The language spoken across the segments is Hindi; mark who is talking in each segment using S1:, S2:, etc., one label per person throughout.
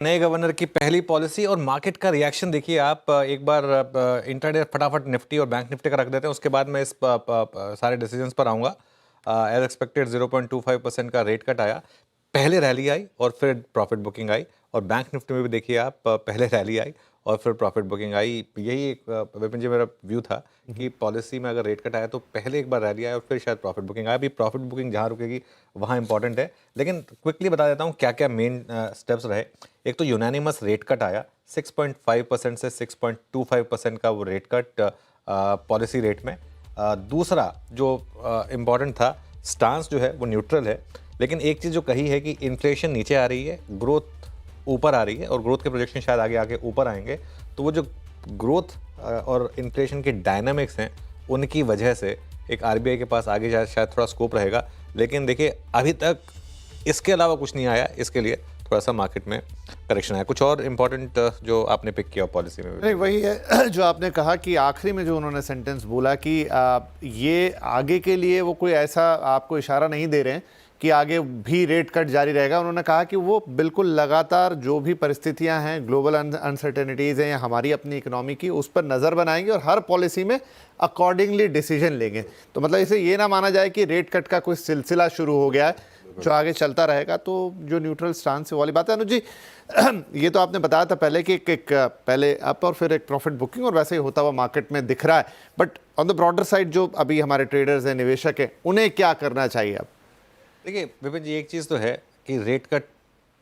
S1: नए गवर्नर की पहली पॉलिसी और मार्केट का रिएक्शन देखिए आप। एक बार इंट्राडे फटाफट निफ्टी और बैंक निफ्टी का रख देते हैं, उसके बाद मैं इस सारे डिसीजंस पर आऊँगा। एज एक्सपेक्टेड 0.25% का रेट कट आया, पहले रैली आई और फिर प्रॉफिट बुकिंग आई। और बैंक निफ्टी में भी देखिए आप, पहले रैली आई और फिर प्रॉफिट बुकिंग आई। यही एक विपिन जी मेरा व्यू था कि पॉलिसी में अगर रेट कट आया तो पहले एक बार रैली आया और फिर शायद प्रॉफिट बुकिंग आया। अभी प्रॉफिट बुकिंग जहाँ रुकेगी वहाँ इंपॉर्टेंट है, लेकिन क्विकली बता देता हूँ क्या क्या मेन स्टेप्स रहे। एक तो यूनानिमस रेट कट आया, 6.5% से 6.25% का वो रेट कट पॉलिसी रेट में। दूसरा जो इम्पॉर्टेंट था, स्टांस जो है वो न्यूट्रल है, लेकिन एक चीज़ जो कही है कि इन्फ्लेशन नीचे आ रही है, ग्रोथ ऊपर आ रही है और ग्रोथ के प्रोजेक्शन शायद आगे आगे ऊपर आएंगे। तो वो जो ग्रोथ और इन्फ्लेशन के डायनामिक्स हैं, उनकी वजह से एक आरबीआई के पास आगे शायद थोड़ा स्कोप रहेगा। लेकिन देखिए अभी तक इसके अलावा कुछ नहीं आया, इसके लिए थोड़ा सा मार्केट में करेक्शन आया। कुछ और इम्पोर्टेंट जो आपने पिक किया पॉलिसी में?
S2: नहीं, वही है जो आपने कहा कि आखिरी में जो उन्होंने सेंटेंस बोला कि ये आगे के लिए वो कोई ऐसा आपको इशारा नहीं दे रहे हैं कि आगे भी रेट कट जारी रहेगा। उन्होंने कहा कि वो बिल्कुल लगातार जो भी परिस्थितियां हैं, ग्लोबल अनसर्टेनिटीज़ हैं या हमारी अपनी इकोनॉमी की, उस पर नज़र बनाएंगे और हर पॉलिसी में अकॉर्डिंगली डिसीजन लेंगे। तो मतलब इसे ये ना माना जाए कि रेट कट का कोई सिलसिला शुरू हो गया है जो आगे चलता रहेगा। तो जो न्यूट्रल स्टांस है वाली बात है। अनुज जी, ये तो आपने बताया था पहले कि एक पहले अप और फिर एक प्रॉफिट बुकिंग और वैसे ही होता हुआ मार्केट में दिख रहा है। But on the broader side जो अभी हमारे ट्रेडर्स हैं, निवेशक हैं, उन्हें क्या करना चाहिए अब?
S1: देखिए विपिन जी, एक चीज़ तो है कि रेट कट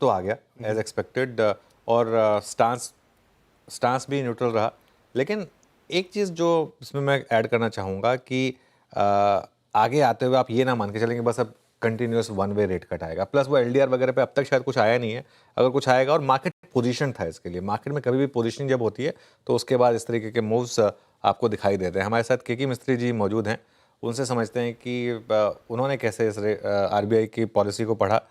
S1: तो आ गया एज एक्सपेक्टेड और स्टांस भी न्यूट्रल रहा। लेकिन एक चीज़ जो इसमें मैं ऐड करना चाहूँगा कि आगे आते हुए आप ये ना मान के चलेंगे बस अब continuous one way rate cut आएगा। प्लस वो एलडीआर वगैरह पे अब तक शायद कुछ आया नहीं है। अगर कुछ आएगा, और मार्केट पोजीशन था इसके लिए, मार्केट में कभी भी पोजीशनिंग जब होती है तो उसके बाद इस तरीके के मूव्स आपको दिखाई देते हैं। हमारे साथ केके मिस्त्री जी मौजूद हैं, उनसे समझते हैं कि उन्होंने कैसे इस आरबीआई की पॉलिसी को पढ़ा।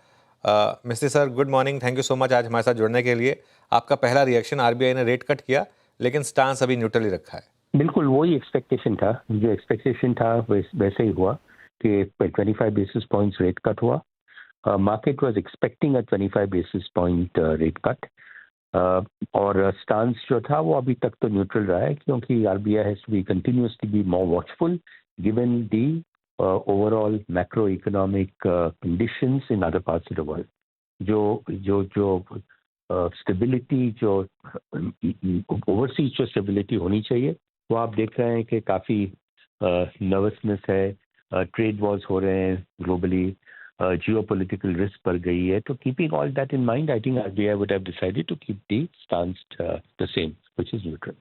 S1: मिस्त्री sir, good morning, thank you so much आज हमारे साथ जुड़ने के लिए। आपका पहला रिएक्शन, आरबीआई ने रेट कट किया लेकिन स्टांस अभी न्यूट्रल ही रखा है।
S3: बिल्कुल वही एक्सपेक्टेशन था, जो एक्सपेक्टेशन था वैसे ही हुआ कि 25 बेसिस पॉइंट्स रेट कट हुआ। Market was expecting a 25 basis point rate cut, और स्टांस जो था वो अभी तक तो न्यूट्रल रहा है, क्योंकि RBI has to be continuously be more watchful given the overall macro economic conditions in other parts of the world. जो जो जो स्टेबिलिटी, जो ओवरसीज जो स्टेबिलिटी होनी चाहिए, वो आप देख रहे हैं कि काफ़ी नर्वसनेस है, ट्रेड वॉर्स हो रहे हैं ग्लोबली, जियोपॉलिटिकल रिस्क बढ़ गई है। तो keeping all that in mind, I think RBI would have decided to keep the stance the same, which is neutral.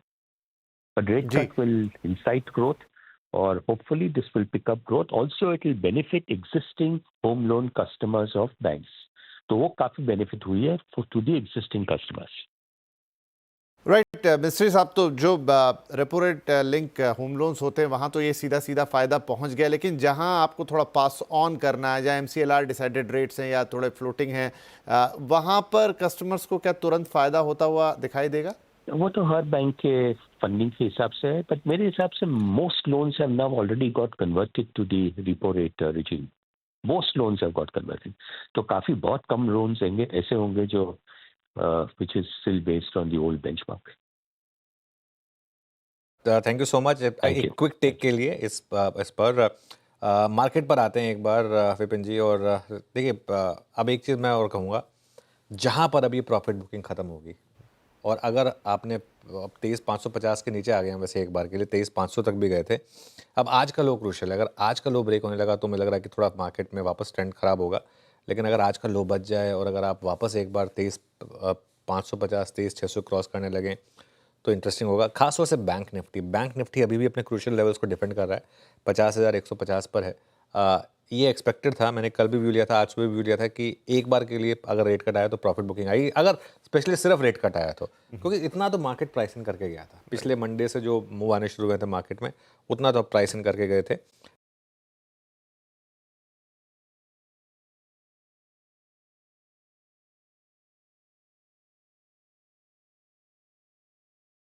S3: But rate
S2: जी,
S3: cut will incite growth, or hopefully this will pick up growth. Also, it will benefit existing home loan customers of banks. तो वो काफी बेनिफिट हुई है to the existing customers.
S2: Right. Mistry साहब, तो जो repo rate link home loans होते हैं वहाँ तो ये सीधा सीधा फ़ायदा पहुँच गया, लेकिन जहाँ आपको थोड़ा पास ऑन करना है, जहाँ एमसीएलआर डिसाइडेड रेट्स हैं या थोड़े फ्लोटिंग हैं, वहाँ पर कस्टमर्स को क्या तुरंत फ़ायदा होता हुआ दिखाई देगा?
S3: वो तो हर बैंक के फंडिंग के हिसाब से है, बट मेरे हिसाब से most loans have now already got converted to the repo rate regime. Most loans have got converted. तो काफी बहुत कम लोन्स ऐसे होंगे जो which is still based on the old benchmark.
S1: Thank you so much. एक क्विक टेक के लिए इस पर मार्केट पर आते हैं एक बार विपिन जी। और देखिए अब एक चीज़ मैं और कहूँगा, जहाँ पर अभी प्रॉफिट बुकिंग ख़त्म होगी और अगर आपने अब 23,550 के नीचे आ गए हैं, वैसे एक बार के लिए 23,500 तक भी गए थे। अब आज का लो क्रूशियल है, अगर आज का लो ब्रेक होने लगा तो मुझे लग रहा है कि थोड़ा मार्केट में वापस ट्रेंड ख़राब होगा। लेकिन अगर आज का लो बच जाए और अगर आप वापस एक बार 23,550 23,600 क्रॉस करने लगें तो इंटरेस्टिंग होगा। खासतौर से बैंक निफ्टी अभी भी अपने क्रूशियल लेवल्स को डिफेंड कर रहा है, 50,150 पर है। ये एक्सपेक्टेड था, मैंने कल भी व्यू लिया था, आज सुबह भी व्यू लिया था कि एक बार के लिए अगर रेट कट आया तो प्रॉफिट बुकिंग आई, अगर स्पेशली सिर्फ रेट कट आया तो, क्योंकि इतना तो मार्केट प्राइसिंग करके गया था। पिछले मंडे से जो मूव आने शुरू हुए थे मार्केट में, उतना तो प्राइसिंग करके गए थे।